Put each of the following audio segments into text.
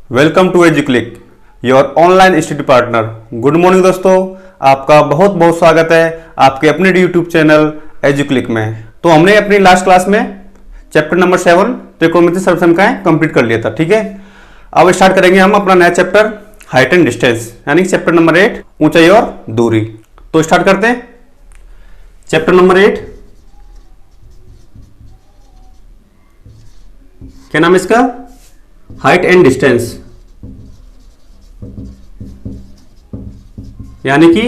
Welcome to Educlick, your online study partner. Good morning दोस्तों, आपका बहुत बहुत स्वागत है आपके अपने यूट्यूब चैनल एजुक्लिक में। तो हमने अपनी लास्ट क्लास में चैप्टर नंबर 7 त्रिकोणमितीय सर्वसंख्याएं कंप्लीट कर लिया था। ठीक है, अब स्टार्ट करेंगे हम अपना नया चैप्टर हाइट एंड डिस्टेंस, यानी चैप्टर नंबर 8 ऊंचाई और दूरी। तो स्टार्ट करते हैं चैप्टर नंबर 8। क्या नाम है इसका? हाइट एंड डिस्टेंस, यानी कि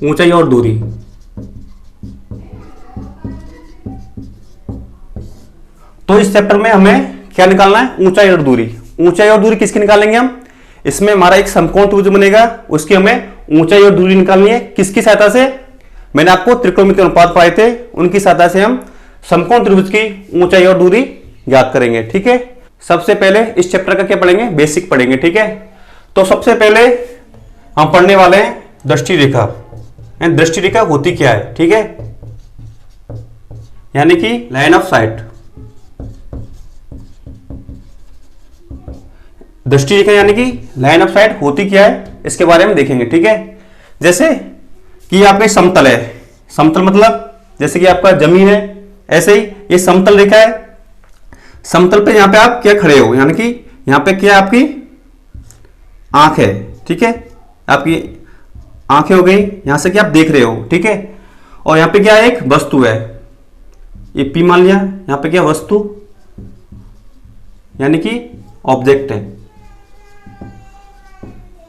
ऊंचाई और दूरी। तो इस चैप्टर में हमें क्या निकालना है? ऊंचाई और दूरी। ऊंचाई और दूरी किसकी निकालेंगे हम? इसमें हमारा एक समकोण त्रिभुज बनेगा, उसकी हमें ऊंचाई और दूरी निकालनी है। किसकी सहायता से? मैंने आपको त्रिकोणमितीय अनुपात पढ़ाए थे, उनकी सहायता से हम समकोण त्रिभुज की ऊंचाई और दूरी ज्ञात करेंगे। ठीक है, सबसे पहले इस चैप्टर का क्या पढ़ेंगे? बेसिक पढ़ेंगे। ठीक है, तो सबसे पहले हम पढ़ने वाले हैं दृष्टि रेखा। दृष्टि रेखा होती क्या है? ठीक है, यानी कि लाइन ऑफ साइट। दृष्टि रेखा यानी कि लाइन ऑफ साइट होती क्या है, इसके बारे में देखेंगे। ठीक है, जैसे कि आपका समतल है, समतल मतलब जैसे कि आपका जमीन है, ऐसे ही ये समतल रेखा है। समतल पे यहां पे आप क्या खड़े हो, यानी कि यहां पे क्या आपकी आंख है। ठीक है, आपकी आंखें हो गई, यहां से क्या आप देख रहे हो। ठीक है, और यहां पे क्या एक वस्तु है, ये पी मान लिया। यहां पे क्या वस्तु, यानी कि ऑब्जेक्ट है।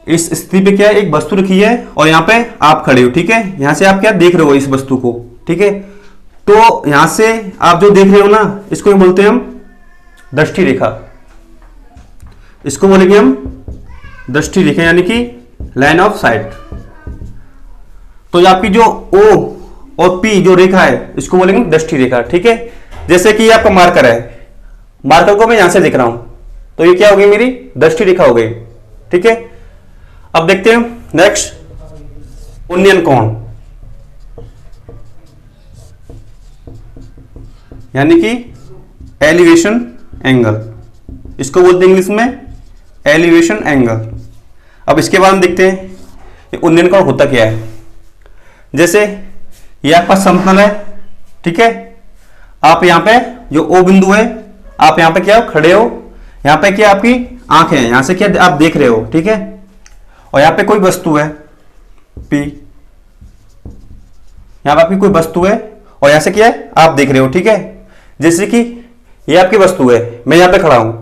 इस स्थिति पे क्या एक वस्तु रखी है और यहां पे आप खड़े हो। ठीक है, यहां से आप क्या देख रहे हो इस वस्तु को। ठीक है, तो यहां से आप जो देख रहे हो ना, इसको बोलते हैं हम दृष्टि रेखा। इसको बोलेंगे हम दृष्टि रेखा, यानी कि लाइन ऑफ साइट। तो ये आपकी जो O और P जो रेखा है, इसको बोलेंगे दृष्टि रेखा। ठीक है, जैसे कि आपका मार्कर है, मार्कर को मैं यहां से देख रहा हूं, तो ये क्या हो गई? मेरी दृष्टि रेखा हो गई। ठीक है, अब देखते हैं नेक्स्ट उन्नयन कोण, यानी कि एलिवेशन एंगल। इसको बोलते हैं इंग्लिश में एलिवेशन एंगल। अब इसके बाद हम देखते हैं कि उन्नयन कोण होता क्या है। जैसे ये आपका समतल है, ठीक है, आप यहां पे जो O बिंदु है, आप यहां पे क्या खड़े हो, यहां पे क्या आपकी आंखें हैं, यहां से क्या आप देख रहे हो। ठीक है, और यहां पे कोई वस्तु है P, यहां पे आपकी कोई वस्तु है और यहां से क्या है आप देख रहे हो। ठीक है, जैसे कि ये आपकी वस्तु है, मैं यहां पे खड़ा हूं,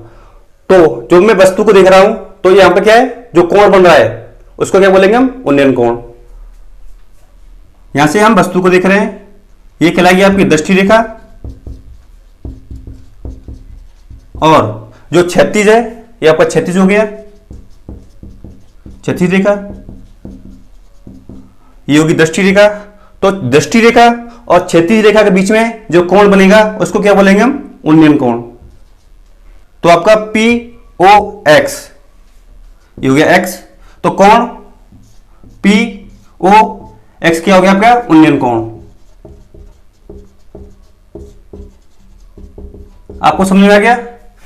तो जो मैं वस्तु को देख रहा हूं, तो यहां पे क्या है जो कोण बन रहा है, उसको क्या बोलेंगे हम? उन्नयन कोण। यहां से हम वस्तु को देख रहे हैं, ये कहलाएगी आपकी दृष्टि रेखा। और जो क्षैतिज है, ये आपका क्षैतिज हो गया, क्षैतिज रेखा, ये होगी दृष्टि रेखा। तो दृष्टि रेखा और क्षैतिज रेखा के बीच में जो कोण बनेगा, उसको क्या बोलेंगे हम? उन्नयन कोण। तो आपका POX, ये हो गया X, तो कोण POX क्या हो गया आपका? उन्नयन कोण। आपको समझ में आ गया?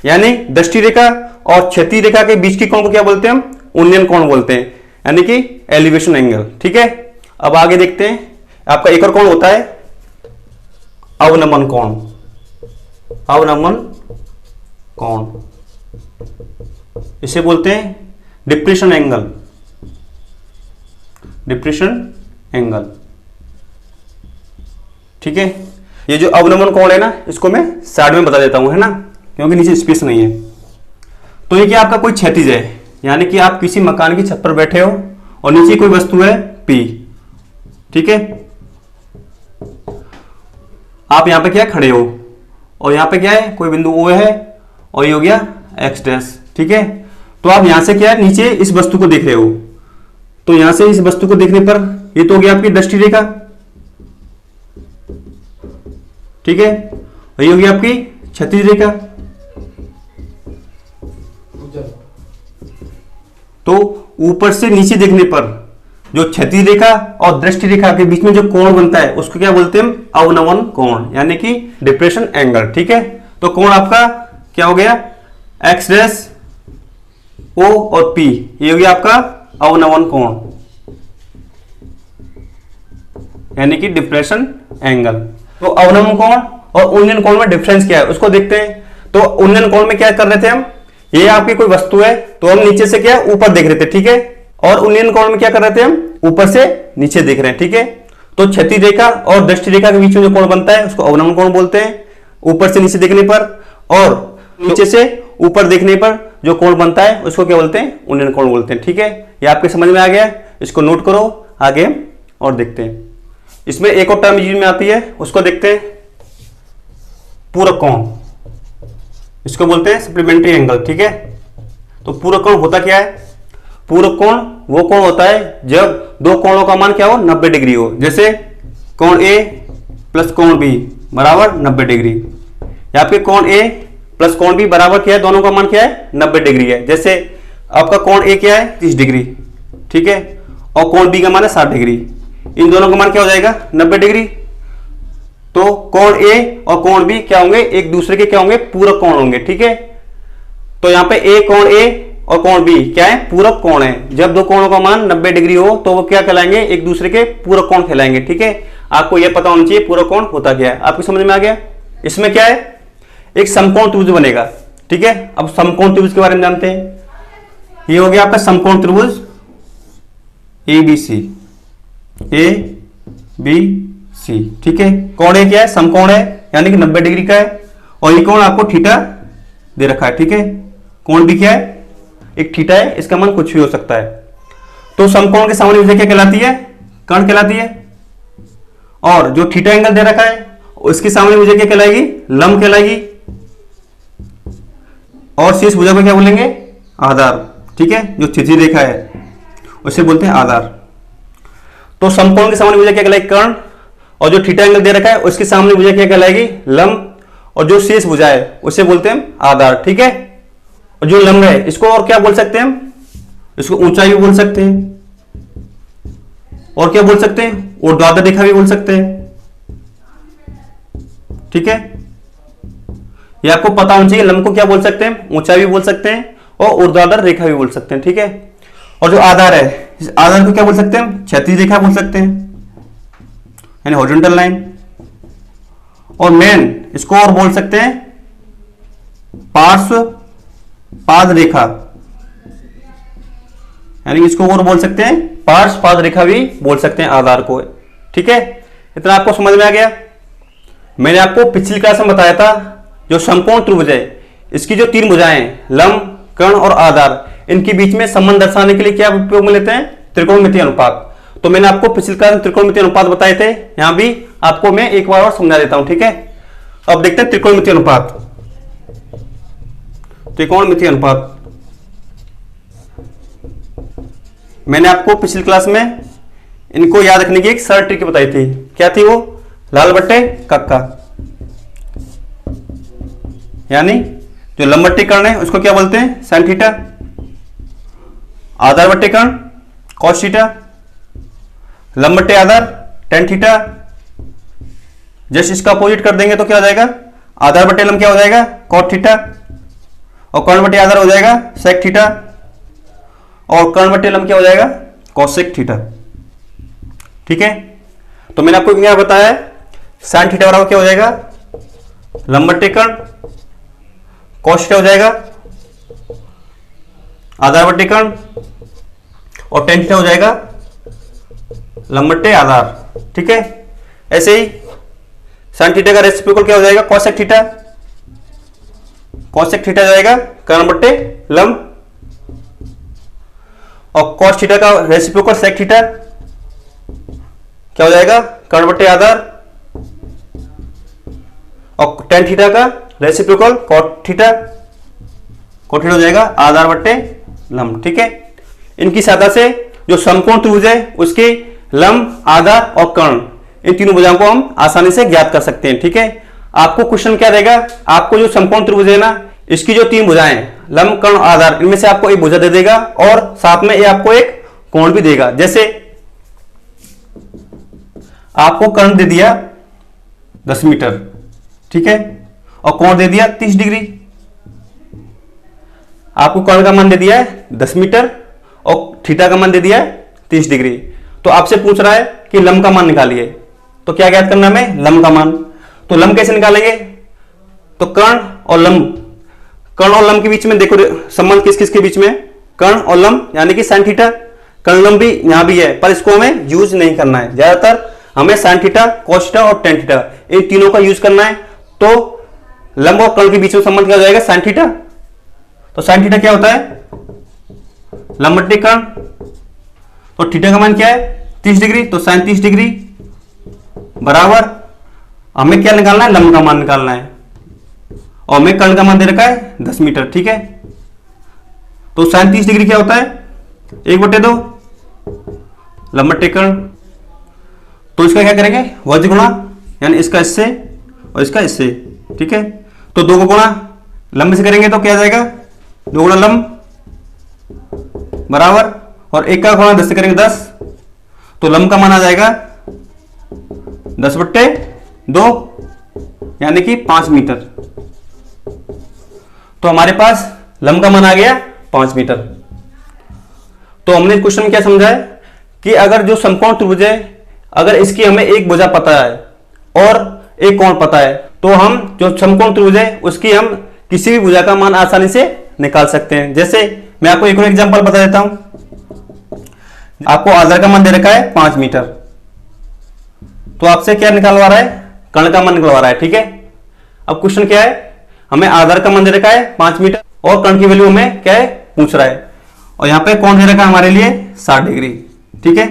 यानी दृष्टि रेखा और क्षैतिज रेखा के बीच की कोण को क्या बोलते हैं हम? उन्नयन कोण बोलते हैं, यानी कि एलिवेशन एंगल। ठीक है, अब आगे देखते हैं, आपका एक और कोण होता है अवनमन कोण। अवनमन कोण, इसे बोलते हैं डिप्रेशन एंगल। डिप्रेशन एंगल, ठीक है। ये जो अवनमन कोण है ना, इसको मैं साइड में बता देता हूं, है ना, क्योंकि नीचे स्पेस नहीं है। तो ये क्या आपका कोई क्षैतिज है, यानी कि आप किसी मकान की छत पर बैठे हो और नीचे कोई वस्तु है P। ठीक है, आप यहां पे क्या खड़े हो और यहां पे क्या है कोई बिंदु O है और ये हो गया X डैश। ठीक है, तो आप यहां से क्या है नीचे इस वस्तु को देख रहे हो, तो यहां से इस वस्तु को देखने पर ये तो हो गया आपकी दृष्टि रेखा। ठीक है, और ये होगी आपकी क्षैतिज रेखा। तो ऊपर से नीचे देखने पर जो क्षैतिज रेखा और दृष्टि रेखा के बीच में जो कोण बनता है, उसको क्या बोलते हैं? अवनमन कोण, यानी कि डिप्रेशन एंगल। ठीक है, तो कोण आपका क्या हो गया? एक्स डैश ओ और पी, ये हो गया आपका अवनमन कोण, यानी कि डिप्रेशन एंगल। तो अवनमन कोण और उन्नयन कोण में डिफरेंस क्या है उसको देखते हैं। तो उन्नयन कोण में क्या कर रहे थे हम, ये आपकी कोई वस्तु है तो हम नीचे से क्या ऊपर देख रहे थे, ठीक है। और उन्नयन कोण में क्या कर रहे थे हम, ऊपर से नीचे देख रहे हैं, ठीक है। तो क्षैतिज रेखा और दृष्टि रेखा के बीच में जो कोण बनता है उसको अवनमन कोण बोलते हैं, ऊपर से नीचे देखने पर। और नीचे से ऊपर देखने पर जो कोण बनता है उसको क्या बोलते हैं, उन्नयन कोण बोलते हैं, ठीक है। ये आपके समझ में आ गया, इसको नोट करो, आगे और देखते हैं। इसमें एक और टर्म यूज में आती है, उसको देखते हैं, पूरक कोण, इसको बोलते हैं सप्लीमेंट्री एंगल, ठीक है। तो पूरक कोण होता क्या है, पूरक कोण वो कोण होता है जब दो कोणों का मान क्या हो, 90 डिग्री हो। जैसे कोण ए प्लस कोण बी बराबर 90 डिग्री, या फिर कोण ए प्लस कोण बी बराबर क्या है, दोनों का मान क्या है, 90 डिग्री है। जैसे आपका कोण ए क्या है, 30 डिग्री, ठीक है, और कोण बी का मान है 60 डिग्री, इन दोनों का मान क्या हो जाएगा, 90 डिग्री। तो कोण ए और कोण बी क्या होंगे, एक दूसरे के क्या होंगे, पूरक कोण होंगे, ठीक है। तो यहां पे ए कोण ए और कोण बी क्या है, पूरक कोण है। जब दो कोणों का मान 90 डिग्री हो तो वो क्या कहलाएंगे, एक दूसरे के पूरक कोण कहलाएंगे, ठीक है। आपको यह पता होना चाहिए पूरक कोण होता क्या है, आपको समझ में आ गया। इसमें क्या है, एक समकोण त्रिभुज बनेगा, ठीक है। अब समकोण त्रिभुज के बारे में जानते हैं। ये हो गया आपका समकोण त्रिभुज A B C, A B C, ठीक है। कोण ए क्या है, समकोण है, यानी कि 90 डिग्री का है, और ये कोण आपको थीटा दे रखा है, ठीक है। कोण भी क्या है, एक थीटा है, इसका मान कुछ भी हो सकता है। तो समकोण के सामने भुजा क्या कहलाती है, कर्ण कहलाती है। और जो थीटा एंगल दे रखा है उसके सामने भुजा क्या कहलाएगी, लंब कहलाएगी। और शेष भुजा को क्या बोलेंगे, आधार, ठीक है। जो क्षैतिज रेखा है उसे बोलते हैं आधार। तो समकोण के सामने भुजा क्या कहलाएगी, कर्ण, और जो थीटा एंगल दे रखा है उसके सामने भुजा क्या कहलाएगी, लंब, और जो शेष भुजा है उसे बोलते हैं आधार, ठीक है। और जो लंब है इसको और क्या बोल सकते हैं हम, इसको ऊंचाई भी बोल सकते हैं, और क्या बोल सकते हैं, ऊर्ध्वाधर रेखा भी बोल सकते हैं, ठीक है। ये आपको पता होना चाहिए, लंब को क्या बोल सकते हैं, ऊंचाई भी बोल सकते हैं, और ऊर्ध्वाधर रेखा भी बोल सकते हैं, ठीक है। और जो आधार है, इस आधार को क्या बोल सकते हैं हम, क्षैतिज रेखा बोल सकते हैं, यानी हॉरिजॉन्टल लाइन। और मेन इसको और बोल सकते हैं पार्श्व पाद रेखा, यानी इसको और बोल सकते हैं पार्श्व पाद रेखा भी बोल सकते हैं आधार को, ठीक है। इतना आपको समझ में आ गया। मैंने आपको पिछली क्लास में बताया था जो समकोण त्रिभुज है इसकी जो तीन भुजाएं लंब, कर्ण और आधार, इनके बीच में संबंध दर्शाने के लिए क्या उपयोग में लेते हैं, त्रिकोणमितीय अनुपात। तो मैंने आपको पिछली क्लास में त्रिकोणमितीय अनुपात बताए थे, यहां भी आपको मैं एक बार और समझा देता हूं, ठीक है। अब देखते हैं त्रिकोणमितीय अनुपात। त्रिकोणमितीय अनुपात मैंने आपको पिछली क्लास में इनको याद रखने की एक सरल ट्रिक बताई थी, क्या थी वो, लाल बट्टे कक्का, यानी जो लंब बट्टे कर्ण है उसको क्या बोलते हैं, साइन थीटा, आधार बट्टे कर्ण कॉस थीटा, लंब बट्टे आधार टेन थीटा। जस्ट इसका अपोजिट कर देंगे तो क्या हो जाएगा, आधार बट्टे लंब क्या हो जाएगा, कॉट थीटा, और कर्ण बट्टे आधार हो जाएगा सेक थीटा, और कर्ण बट्टे लंब क्या हो जाएगा, कॉसेक थीटा, ठीक है। तो मैंने आपको क्या बताया, साइन थीटा बराबर क्या हो जाएगा, लंब बट्टे कर्ण, कॉस थीटा हो जाएगा आधार बट्टे कर्ण, और टेन थीटा हो जाएगा लंब बट्टे आधार, ठीक है। ऐसे ही साइन थीटा का रेसिप्रोकल क्या हो जाएगा, कॉसेक थीटा, कॉसेक थीटा जाएगा कर्ण बट्टे लंब, और कॉस थीटा का रेसिप्रोकल सेक थीटा क्या हो जाएगा, कर्ण बट्टे आधार, और टेन थीटा का reciprocal cot theta, cot theta हो जाएगा आधार बट्टे लंब, ठीक है। इनकी सहायता से जो समकोण त्रिभुज है उसके लंब, आधार और कर्ण, इन तीनों भुजाओं को हम आसानी से ज्ञात कर सकते हैं, ठीक है। आपको क्वेश्चन क्या देगा, आपको जो समकोण त्रिभुज है ना इसकी जो तीन भुजाएं लंब, कर्ण, आधार, इनमें से आपको एक भुजा दे देगा और साथ में ये आपको एक कोण भी देगा। जैसे आपको कर्ण दे दिया 10 मीटर, ठीक है, और कोण दे दिया 30 डिग्री। आपको कर्ण का मान दे दिया है 10 मीटर और थीटा का मान दे दिया है 30 डिग्री। तो आपसे पूछ रहा है कि लंब का मान निकालिए, तो क्या ज्ञात करना है हमें? लंब का मान। तो लंब कैसे निकालेंगे? तो कर्ण और लंब के बीच में देखो संबंध किस किस के बीच में? कर्ण और लंब यानी कि साइन थीटा। कर्ण लंब भी यहां भी है, पर इसको हमें यूज नहीं करना है। ज्यादातर हमें साइन थीटा, कॉस थीटा और टेन थीटा इन तीनों का यूज करना है। तो लंब और कर्ण के बीच में संबंध क्या हो जाएगा? Sine theta. तो साइन थीटा क्या होता है? लंब बटे कर्ण। तो थीटा का मान क्या है? 30 डिग्री। तो साइन 30 डिग्री बराबर हमें क्या निकालना है? लंब का मान निकालना है। और हमें कर्ण का मान दे रखा है 10 मीटर। ठीक है, तो साइन 30 डिग्री क्या होता है? 1/2 लंब बटे कर्ण। तो इसका क्या करेंगे? वज्र गुणा, यानी इसका इससे और इसका इससे। ठीक है, तो 2 को गुणा लंब से करेंगे तो क्या आ जाएगा? 2 गुणा लंब बराबर, और 1 का गुणा 10 से करेंगे 10। तो लंब का मान आ जाएगा 10/2 यानी कि 5 मीटर। तो हमारे पास लंब का मान आ गया 5 मीटर। तो हमने इस क्वेश्चन में क्या समझा है कि अगर जो समकोण त्रिभुज है, अगर इसकी हमें एक भुजा पता है और एक कोण पता है, तो हम जो समकोण त्रिभुज है उसकी हम किसी भी भुजा का मान आसानी से निकाल सकते हैं। जैसे मैं आपको एक और एग्जांपल बता देता हूं। आपको आधार का मान दे रखा है 5 मीटर, तो आपसे क्या निकलवा रहा है? कर्ण का मान निकलवा रहा है। ठीक है, अब क्वेश्चन क्या है? हमें आधार का मान दे रखा है 5 मीटर और कर्ण की वैल्यू हमें क्या है पूछ रहा है, और यहां पे कौन दे रखा है हमारे लिए? 60 डिग्री। ठीक है,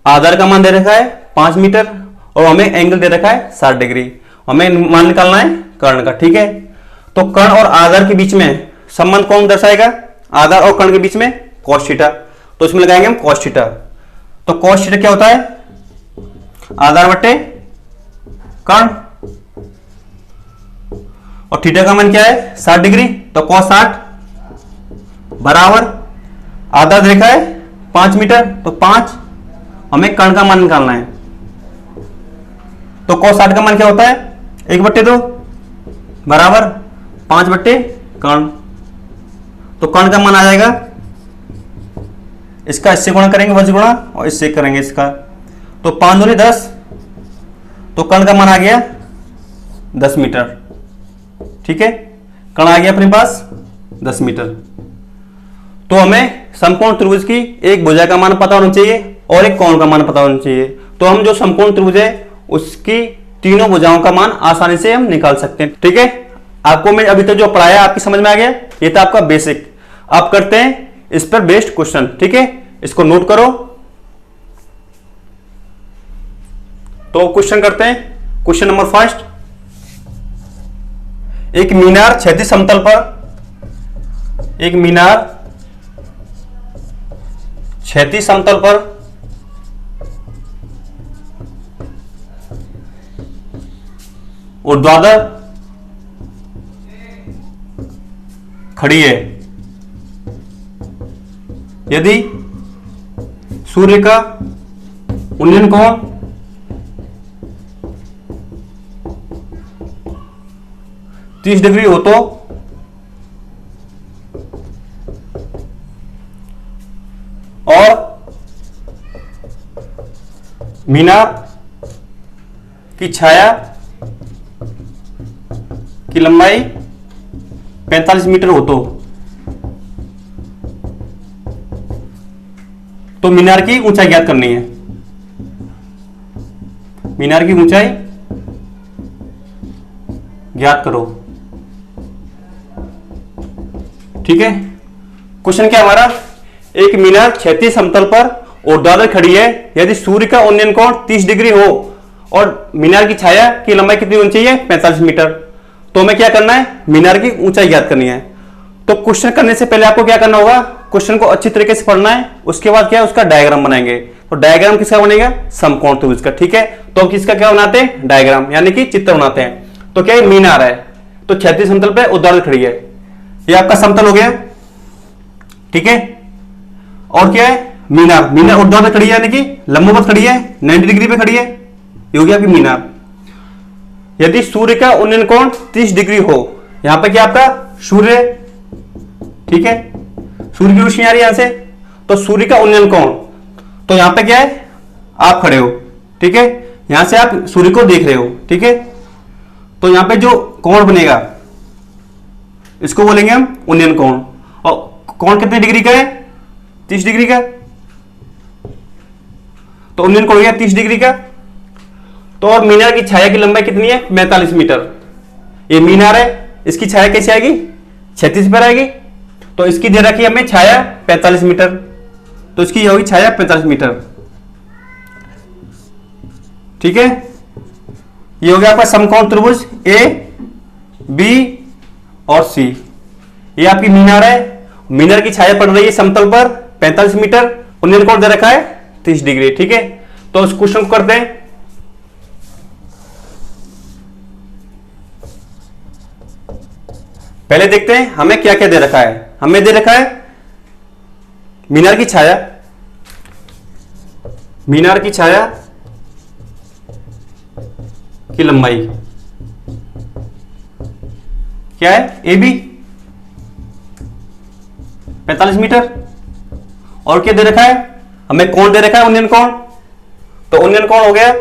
आधार का मान दे रखा है 5 मीटर और हमें एंगल दे रखा है 60 डिग्री। हमें मान निकालना है कर्ण का। ठीक है, तो कर्ण और आधार के बीच में संबंध कौन दर्शाएगा? आधार और कर्ण के बीच में cos थीटा। तो इसमें लगाएंगे हम cos थीटा। तो cos थीटा क्या होता है? आधार बटे कर्ण, और थीटा का मान क्या है? 60 डिग्री। तो cos 60 बराबर आधार देखा है 5 मीटर, तो 5, हमें कर्ण का मान निकालना है। तो cos 60 का मान क्या होता है? 1/2 बराबर 5/कर्ण। तो कर्ण का मान आ जाएगा, इसका इससे गुणा करेंगे वज्र गुणा, और इससे करेंगे इसका, तो 5 दूनी 10। तो कर्ण का मान आ गया 10 मीटर। ठीक है, कर्ण आ गया अपने पास 10 मीटर। तो हमें समकोण त्रिभुज की एक भुजा का मान पता होना चाहिए और एक कोण का मान पता होना चाहिए। तो हम जो समकोण त्रिभुज है उसकी तीनों भुजाओं का मान आसानी से हम निकाल सकते हैं। ठीक है, आपको मैं अभी तक जो पढ़ाया आपकी समझ में आ गया? ये था आपका बेसिक। आप करते हैं इस पर बेस्ड क्वेश्चन। ठीक है, इसको नोट करो। तो क्वेश्चन करते हैं। क्वेश्चन नंबर फर्स्ट, एक मीनार क्षैतिज समतल पर ऊर्ध्वाधर खड़ी है। यदि सूर्य का उन्नयन कोण 30 डिग्री हो तो और मीनार की छाया की लंबाई 45 मीटर हो तो मीनार की ऊंचाई ज्ञात करनी है। मीनार की ऊंचाई ज्ञात करो। ठीक है, क्वेश्चन क्या हमारा? एक मीनार क्षैतिज समतल पर ऊर्ध्वाधर खड़ी है। यदि सूर्य का उन्नयन कोण 30 डिग्री हो और मीनार की छाया की लंबाई कितनी होनी चाहिए? 45 मीटर। तो हमें क्या करना है? मीनार की ऊंचाई ज्ञात करनी है। तो क्वेश्चन करने से पहले आपको क्या करना होगा? क्वेश्चन को अच्छी तरीके से पढ़ना है। उसके बाद क्या है? उसका डायग्राम बनाएंगे। तो डायग्राम किसका बनेगा? समकोण त्रिभुज का। ठीक है, तो हम किसका क्या बनाते हैं? डायग्राम, यानी कि चित्र बनाते हैं। तो क्या है? मीनार है, तो क्षैतिज समतल पे ऊर्ध्वाधर खड़ी है। ये आपका समतल हो गया। ठीक है, और क्या है? मीनार ऊर्ध्वाधर खड़ी है, यानी कि लंबवत खड़ी है, 90 डिग्री पे खड़ी है। ये हो गया आपकी मीनार। यदि सूर्य का उन्नयन कोण 30 डिग्री हो, यहां पे क्या आपका सूर्य ठीक है, सूर्य की रोशनी आ रही है यहां से, तो सूर्य का उन्नयन कोण, तो यहां पे क्या है, आप खड़े हो, ठीक है, यहां से आप सूर्य को देख रहे हो, ठीक है, तो यहां पे जो कोण बनेगा इसको बोलेंगे हम उन्नयन कोण। और कोण कितने डिग्री का है, 30 डिग्री का, तो उन्नयन कोण हो गया 30 डिग्री का। तो और मीनार की छाया की लंबाई कितनी है, 45 मीटर। ये मीनार है, इसकी छाया कैसे आएगी, क्षैतिज पर आएगी, तो इसकी दे रखी हमें छाया 45 मीटर, तो इसकी होगी छाया 45 मीटर, ठीक है। ये हो गया आपका समकोण त्रिभुज ए बी और सी। ये आपकी मीनार है, मीनार की छाया पड़ रही है समतल पर 45 मीटर, उन्नयन कोण दे रखा है 30 डिग्री, ठीक है। तो उस क्वेश्चन को करते हैं। पहले देखते हैं हमें क्या क्या दे रखा है। हमें दे रखा है मीनार की छाया, मीनार की छाया की लंबाई क्या है, ए बी 45 मीटर। और क्या दे रखा है, हमें कोण दे रखा है उन्नयन कोण, तो उन्नयन कोण हो गया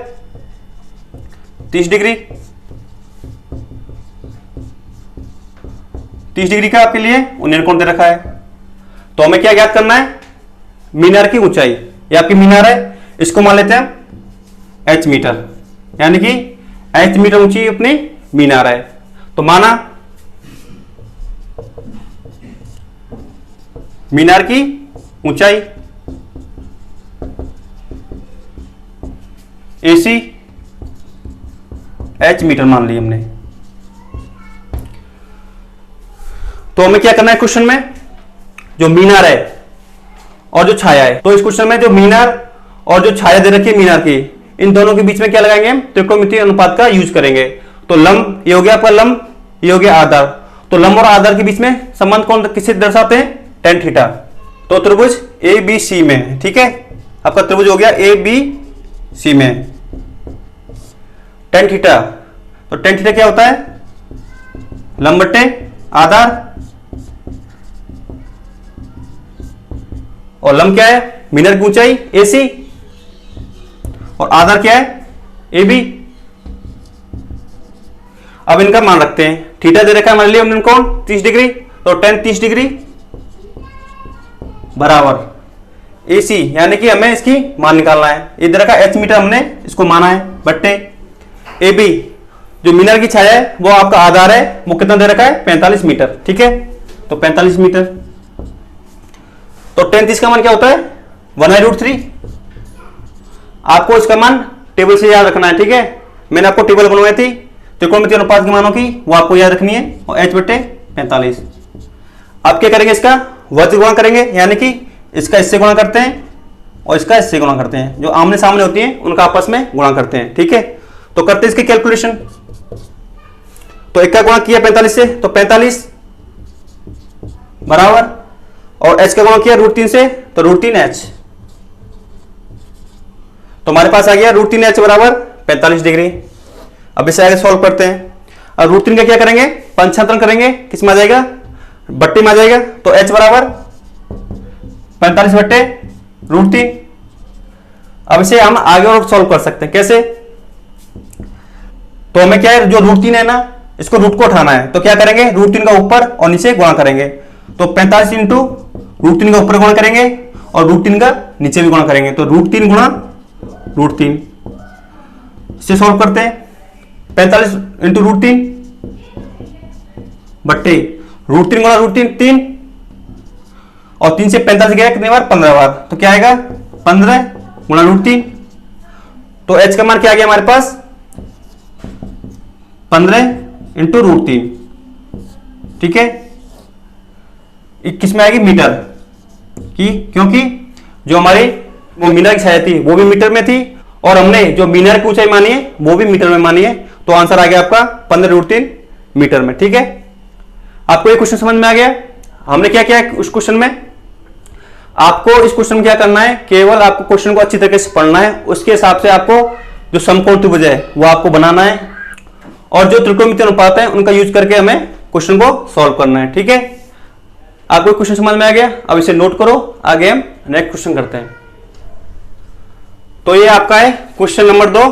30 डिग्री, 30 डिग्री का आपके लिए उन्नयन कोण दे रखा है। तो हमें क्या ज्ञात करना है, मीनार की ऊंचाई। ये आपकी मीनार है, इसको मान लेते हैं h मीटर, यानी कि h मीटर ऊंची अपनी मीनार है। तो माना मीनार की ऊंचाई AC h मीटर मान ली हमने। तो हमें क्या करना है क्वेश्चन में, जो मीनार है और जो छाया है, तो इस क्वेश्चन में जो मीनार और जो छाया दे रखी है मीनार की, इन दोनों के बीच में क्या लगाएंगे हम, त्रिकोणमितीय अनुपात का यूज करेंगे। तो लंब ये हो गया आपका लंब, ये हो गया आधार। तो लंब और आधार के बीच में संबंध कौन किससे दर्शाते हैं, tan थीटा। तो त्रिभुज ए बी सी में, ठीक है, आपका त्रिभुज हो गया ए बी सी में tan थीटा। तो tan थीटा क्या होता है, लंब बट्टे आधार, और लंब क्या है, मीनार की ऊंचाई AC, और आधार क्या है, AB। अब इनका मान रखते हैं, थीटा दे रखा है हमारे लिए उन्नयन कोण 30 डिग्री, तो tan 30 डिग्री बराबर AC, यानी कि हमें इसकी मान निकालना है। ये दे रखा है h मीटर, हमने इसको माना है, बट्टे AB जो मीनार की छाया है वो आपका आधार है, वो कितना दे रखा है 45 मीटर, ठीक है। तो 45 मीटर, तो tan 30 का मान क्या होता है 1/√3। आपको इसका मान टेबल से याद रखना है, ठीक है। मैंने आपको टेबल बनवाई थी त्रिकोणमितीय अनुपात के मानों की, वो आपको याद रखनी है, और h/45। आप क्या करेंगे, इसका वज्र गुणा करेंगे, यानी कि इसका इससे गुणा करते हैं और इसका इससे गुणा करते हैं, जो आमने सामने होती है उनका आपस में गुणा करते हैं, ठीक है। तो करते हैं इसके कैलकुलेशन। तो एक का गुणा किया 45 से, तो 45 बराबर, और h का गुणा किया √3 से, तो √3h। तो हमारे पास आ गया √3h बराबर 45 डिग्री। अब इसे आगे सॉल्व करते हैं। अब √3 का क्या करेंगे, पंचांतरण करेंगे, किस में आ जाएगा, बट्टे में आ जाएगा। तो h बराबर 45 बट्टे √3। अब इसे हम आगे और सॉल्व कर सकते हैं, कैसे। तो हमें क्या है, जो √3 है ना, इसको रूट को उठाना है, तो क्या करेंगे, √3 का ऊपर और नीचे गुणा करेंगे। तो 45 इंटू √3 का ऊपर गुणा करेंगे और √3 का नीचे भी गुणा करेंगे, तो √3 गुणा √3। इसे सॉल्व करते हैं, 45 इंटू √3 बट्टे √3 गुणा √3 3, और 3 से 45 गया कितने बार, 15 बार, तो क्या आएगा 15 गुणा √3। तो h का मान क्या आ गया हमारे पास 15 इंटू √3, ठीक है। 21 में आएगी मीटर की, क्योंकि जो हमारी वो मीनार की छाया थी वो भी मीटर में थी, और हमने जो मीनार की ऊंचाई मानी है वो भी मीटर में मानी है। तो आंसर आ गया आपका 15√3 मीटर में, ठीक है। आपको ये क्वेश्चन समझ में आ गया। हमने क्या किया उस क्वेश्चन में, आपको इस क्वेश्चन में क्या करना है, केवल आपको क्वेश्चन को अच्छी तरीके से पढ़ना है, उसके हिसाब से आपको जो समकोण त्रिभुज है वो आपको बनाना है, और जो त्रिकोणमितीय अनुपात है उनका यूज करके हमें क्वेश्चन को सॉल्व करना है, ठीक है। आपको क्वेश्चन समझ में आ गया? अब इसे नोट करो, आगे हम नेक्स्ट क्वेश्चन करते हैं। तो ये आपका है क्वेश्चन नंबर 2।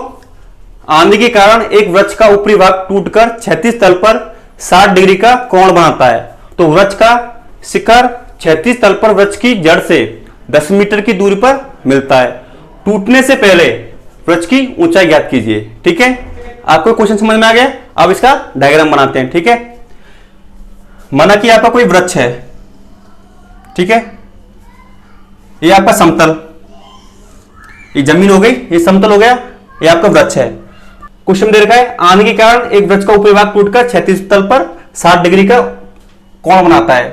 आंधी के कारण एक वृक्ष का ऊपरी भाग टूटकर क्षैतिज तल पर 60 डिग्री का कोण बनाता है। तो वृक्ष का शिखर क्षैतिज तल पर वृक्ष की जड़ से 10 मीटर की दूरी पर मिलता है। टूटने से पहले वृक्ष की ऊंचाई ज्ञात कीजिए। ठीक है, आपको क्वेश्चन समझ में आ गया? अब इसका डायग्राम बनाते हैं। ठीक है, माना कि आपका कोई वृक्ष है, ठीक है, ये आपका समतल, ये जमीन हो गई, ये समतल हो गया, ये आपका वृक्ष है। क्वेश्चन दे रखा है आंधी के कारण एक वृक्ष का ऊपरी भाग टूटकर क्षैतिज तल पर 60 डिग्री का कोण बनाता है।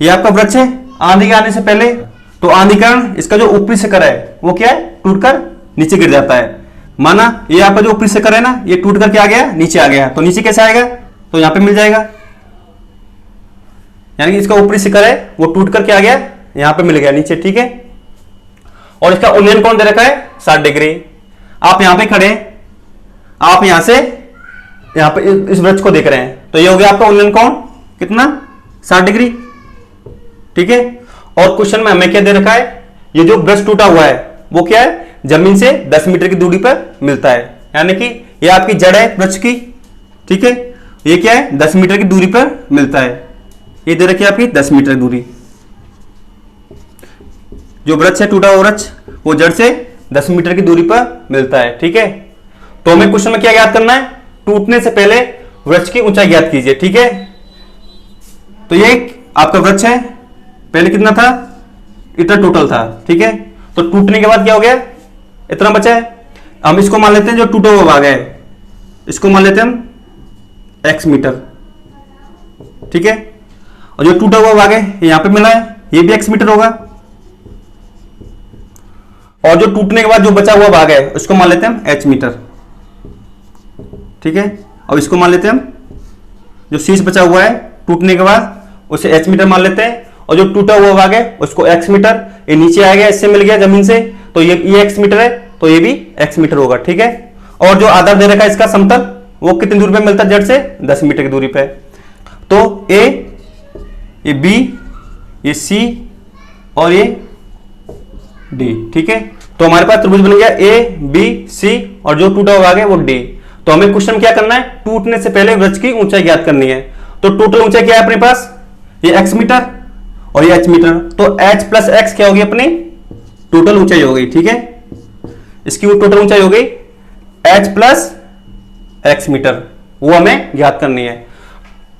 ये आपका वृक्ष है आंधी के आने से पहले, तो आंधी के कारण इसका जो ऊपरी शिखर है वो क्या है, टूटकर नीचे गिर जाता है। माना ये आपका जो ऊपरी शिखर है ना, ये टूट करके आ गया, नीचे आ गया, तो नीचे कैसे आएगा, तो यहां पे मिल जाएगा, यानी कि इसका ऊपरी शिखर है वो टूट करके आ गया, यहां पे मिल गया नीचे। ठीक है, और इसका उन्नयन कोण दे रखा है 60 डिग्री। आप यहां पे खड़े, आप यहां से यहां पे इस वृक्ष को देख रहे हैं, तो ये हो गया आपका उन्नयन कोण कितना, 60 डिग्री। ठीक है, और क्वेश्चन में हमें क्या दे रखा है, ये जो वृक्ष टूटा हुआ है वो क्या है, जमीन से 10 मीटर की दूरी पर मिलता है, यानी कि ये आपकी जड़ है वृक्ष की। ठीक है, ये क्या है, 10 मीटर की दूरी पर मिलता है। ये दे रखी है आपकी 10 मीटर दूरी। जो वृक्ष है टूटा हुआ वृक्ष, वो जड़ से 10 मीटर की दूरी पर मिलता है। ठीक है, तो हमें क्वेश्चन में क्या ज्ञात करना है, टूटने से पहले वृक्ष की ऊंचाई ज्ञात कीजिए। ठीक है, तो ये आपका वृक्ष है, पहले कितना था, इतना टोटल था। ठीक है, तो टूटने के बाद क्या हो गया, इतना बचा है। हम इसको मान लेते हैं जो टूटा हुआ भाग है, इसको मान लेते हैं हम x मीटर। ठीक है, और जो टूटा हुआ भाग है यहां पे मिला है, ये भी x मीटर होगा, और जो टूटने के बाद जो बचा हुआ भाग है उसको मान लेते हैं हम h मीटर। ठीक है, और इसको मान लेते हैं हम, जो शेष बचा हुआ है टूटने के बाद उसे h मीटर मान लेते हैं, और जो टूटा हुआ भाग है उसको x मीटर, ये नीचे आ गया, इससे मिल गया जमीन से, तो ये x मीटर है, तो ये भी x मीटर होगा। ठीक है, और जो आधार दे रखा है इसका समतल, वो कितनी दूरी पे मिलता है जड़ से, 10 मीटर की दूरी पे। तो A, ये B, ये C और ये D। ठीक है, तो हमारे पास त्रिभुज बन गया A, B, C, और जो टूटा हुआ भाग है वो D। तो हमें क्वेश्चन क्या करना है, टूटने से पहले वृक्ष की ऊंचाई ज्ञात करनी है। तो टोटल ऊंचाई क्या है अपने पास, ये x मीटर और ये h मीटर, तो h प्लस x क्या होगी, अपनी टोटल ऊंचाई हो गई। ठीक है, इसकी टोटल ऊंचाई हो गई h प्लस x मीटर, वो हमें ज्ञात करनी है।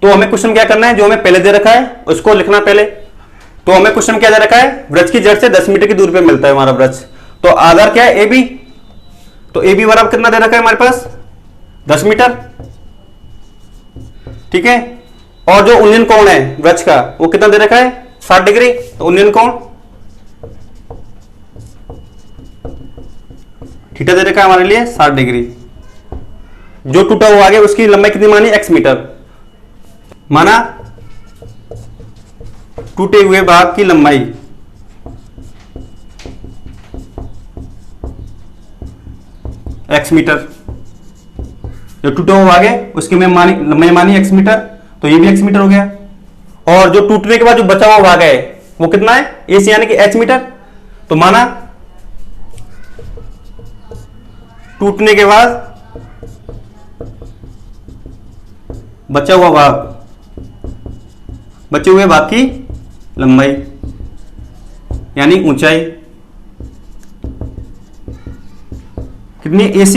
तो हमें क्वेश्चन क्या करना है, जो हमें पहले दे रखा है उसको लिखना पहले। तो हमें क्वेश्चन क्या दे रखा है, वृक्ष की जड़ से 10 मीटर की दूरी पे मिलता है हमारा वृक्ष, तो आधार क्या है, AB, तो AB बराबर कितना दे रखा है हमारे पास, 10 मीटर। ठीक है, और जो उन्नयन कोण है वृक्ष का वो कितना दे रखा है, 60 डिग्री, तो उन्नयन कोण थीटा दे रखा है हमारे लिए 60 डिग्री। जो टूटा हुआ आगे उसकी लंबाई कितनी मानी, x मीटर। माना टूटे हुए भाग की लंबाई x मीटर, जो टूटा हुआ भाग है उसकी लंबाई मानी x मीटर, तो ये भी x मीटर हो गया। और जो टूटने के बाद जो बचा हुआ भाग है वो कितना है, ए सी, यानी कि h मीटर। तो माना टूटने के बाद बचा हुआ भाग, बचे हुए भाग की लंबाई यानी ऊंचाई कितनी, AC,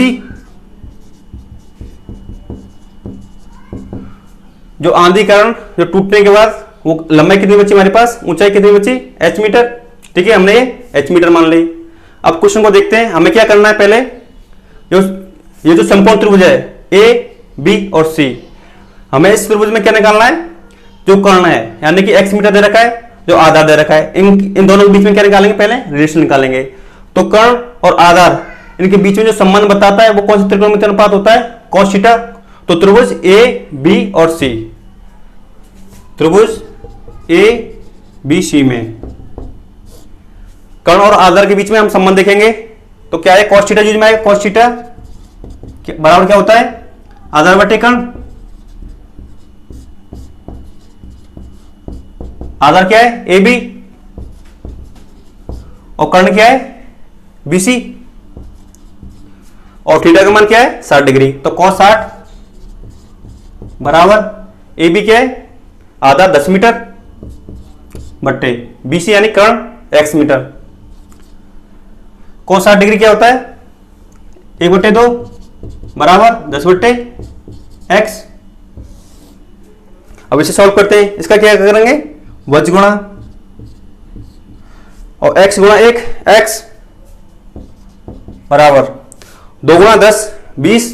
जो आंधी कारण जो टूटने के बाद वो लंबाई कितनी बची हमारे पास, ऊंचाई कितनी बची, h मीटर। ठीक है, हमने ये h मीटर मान ली। अब क्वेश्चन को देखते हैं, हमें क्या करना है, पहले ये जो समकोण त्रिभुज है A, B और C, हमें इस त्रिभुज में क्या निकालना है, जो कर्ण है, यानी कि x मीटर दे रखा है, जो आधार दे रखा है, इन दोनों के बीच में क्या निकालेंगे, पहले रिलेशन निकालेंगे। तो कर्ण और आधार, इनके बीच में जो संबंध बताता है वो कौन सा त्रिकोणमितीय अनुपात होता है, cos थीटा। तो त्रिभुज A, B और C, त्रिभुज A, B, C में कर्ण और आधार के बीच में हम संबंध देखेंगे, तो क्या है, cos थीटा यूज में आएगा, cos थीटा बराबर क्या होता है, आधार बटे कर्ण, आधार क्या है? A B. और कर्ण क्या है? B C. और थीटा का मान क्या है? 60 डिग्री। तो cos 60 बराबर ए बी क्या है? आधार 10 मीटर बट्टे बी सी यानी कर्ण x मीटर। cos 60 डिग्री क्या होता है? 1/2 बराबर 10 बट्टे x। अब इसे सॉल्व करते हैं। इसका क्या करेंगे? वज गुणा और x गुणा 1 x बराबर 2 गुणा 10 20।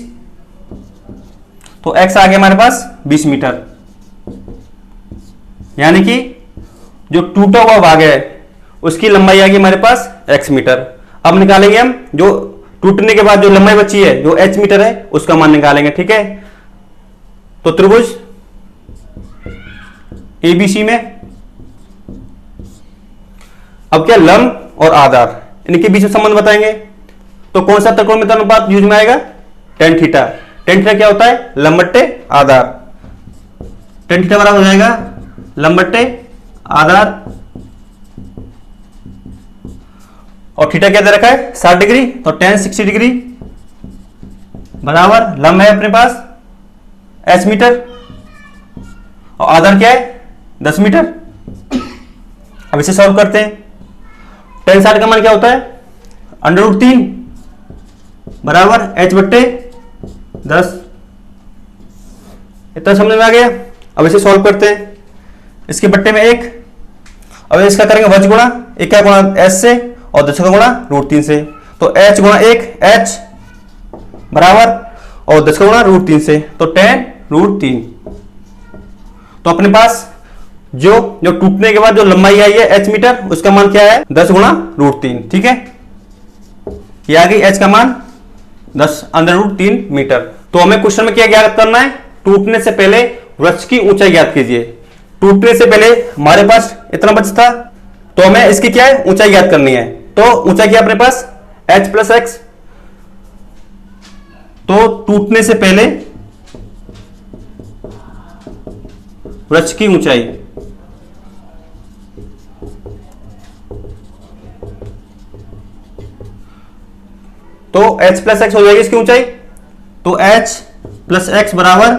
तो x आ गया हमारे पास 20 मीटर, यानी कि जो टूटा हुआ भाग है उसकी लंबाई आ गई हमारे पास x मीटर। अब निकालेंगे हम जो टूटने के बाद जो लंबाई बची है जो h मीटर है उसका मान निकालेंगे। ठीक है, तो त्रिभुज ABC में अब क्या लंब और आधार इनके बीच में संबंध बताएंगे। तो कौन सा त्रिकोणमितीय अनुपात यूज में आएगा? tan theta. tan थीटा क्या होता है? लंब बट्टे आधार। tan थीटा बराबर हो जाएगा लंब बट्टे आधार। और थीटा क्या दे रखा है? 60 डिग्री। तो tan 60 डिग्री बराबर लंब है अपने पास h मीटर और आधार क्या है? 10 मीटर। अब इसे सॉल्व करते हैं। tan 60 का मान क्या होता है? √3 बराबर h बट्टे 10। इतना समझ में आ गया। अब इसे सॉल्व करते हैं। इसके बट्टे में 1। अब इसका करेंगे वज गुणा, 1 का गुणा h से और 10 का गुणा √3 से। तो h गुणा 1 h बराबर और 10 का गुणा √3 से, तो tan √3। तो अपने पास जो टूटने के बाद जो लंबाई आई है h मीटर उसका मान क्या है? 10 गुणा √3। ठीक है, ये आ गई h का मान 10√3 मीटर। तो हमें क्वेश्चन में क्या ज्ञात करना है? टूटने से पहले वृक्ष की ऊंचाई ज्ञात कीजिए। टूटने से पहले हमारे पास इतना बच था, तो हमें इसकी क्या है? ऊंचाई ज्ञात करनी है। तो ऊंचाई क्या अपने पास? h plus x। तो टूटने से पहले वृक्ष की ऊंचाई तो h प्लस एक्स हो जाएगी इसकी ऊंचाई। तो h प्लस एक्स बराबर,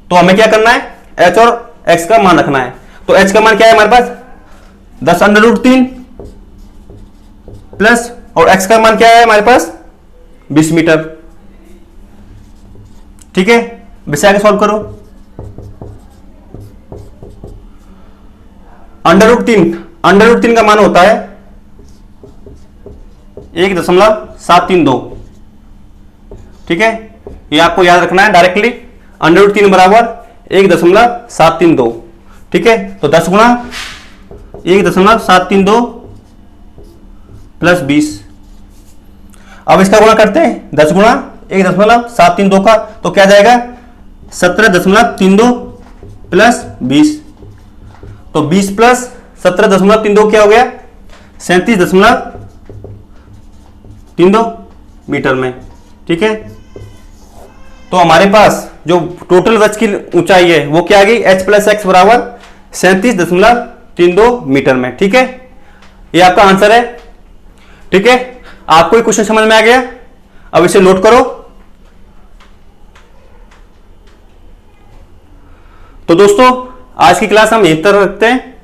तो हमें क्या करना है? h और x का मान रखना है। तो h का मान क्या है हमारे पास? 10√3 प्लस और x का मान क्या है हमारे पास? 20 मीटर। ठीक है, इसे आगे सॉल्व करो। √3 का मान होता है 1.732। ठीक है, ये आपको याद रखना है डायरेक्टली। √3 बराबर 1.732। ठीक है, तो 10 गुणा 1.732 प्लस 20। अब इसका गुणा करते हैं। 10 गुणा 1.732 का तो क्या जाएगा? 17.32 प्लस 20। तो 20 प्लस 17.32 क्या हो गया? 37.32 मीटर में। ठीक है, तो हमारे पास जो टोटल वृक्ष की ऊंचाई है वो क्या आ गई? h प्लस एक्स बराबर 37.32 मीटर में। ठीक है, ये आपका आंसर है। ठीक है, आपको ये क्वेश्चन समझ में आ गया। अब इसे नोट करो। तो दोस्तों आज की क्लास हम यहीं तक रखते हैं।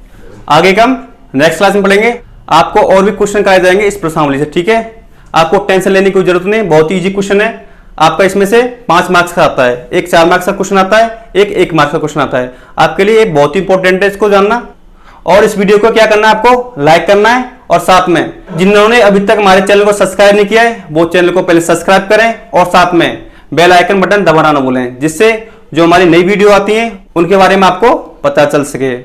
आगे का हम नेक्स्ट क्लास में पढ़ेंगे। आपको और भी क्वेश्चन कराए जाएंगे इस प्रश्नावली से। ठीक है, आपको टेंशन लेने की कोई जरूरत नहीं, बहुत ही इजी क्वेश्चन है। आपका इसमें से 5 मार्क्स का आता है, एक 4 मार्क्स का क्वेश्चन आता है, एक 1 मार्क्स का क्वेश्चन आता है। आपके लिए एक बहुत ही इंपॉर्टेंट है इसको जानना। और इस वीडियो को क्या करना है? आपको लाइक करना है और साथ में जिन्होंने अभी तक हमारे चैनल को सब्सक्राइब नहीं किया है वो चैनल को पहले सब्सक्राइब करें और साथ में बेल आइकन बटन दबाना ना भूलें, जिससे जो हमारी नई वीडियो आती है उनके बारे में आपको पता चल सके।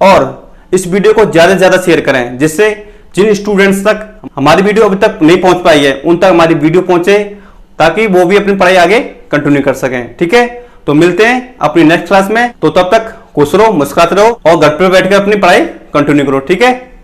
और इस वीडियो को ज्यादा से ज्यादा शेयर करें, जिससे जिन स्टूडेंट्स तक हमारी वीडियो अभी तक नहीं पहुंच पाई है उन तक हमारी वीडियो पहुंचे, ताकि वो भी अपनी पढ़ाई आगे कंटिन्यू कर सकें। ठीक है, तो मिलते हैं अपनी नेक्स्ट क्लास में। तो तब तक खुश रहो, मुस्कुराते रहो और घर पर बैठकर अपनी पढ़ाई कंटिन्यू करो। ठीक है।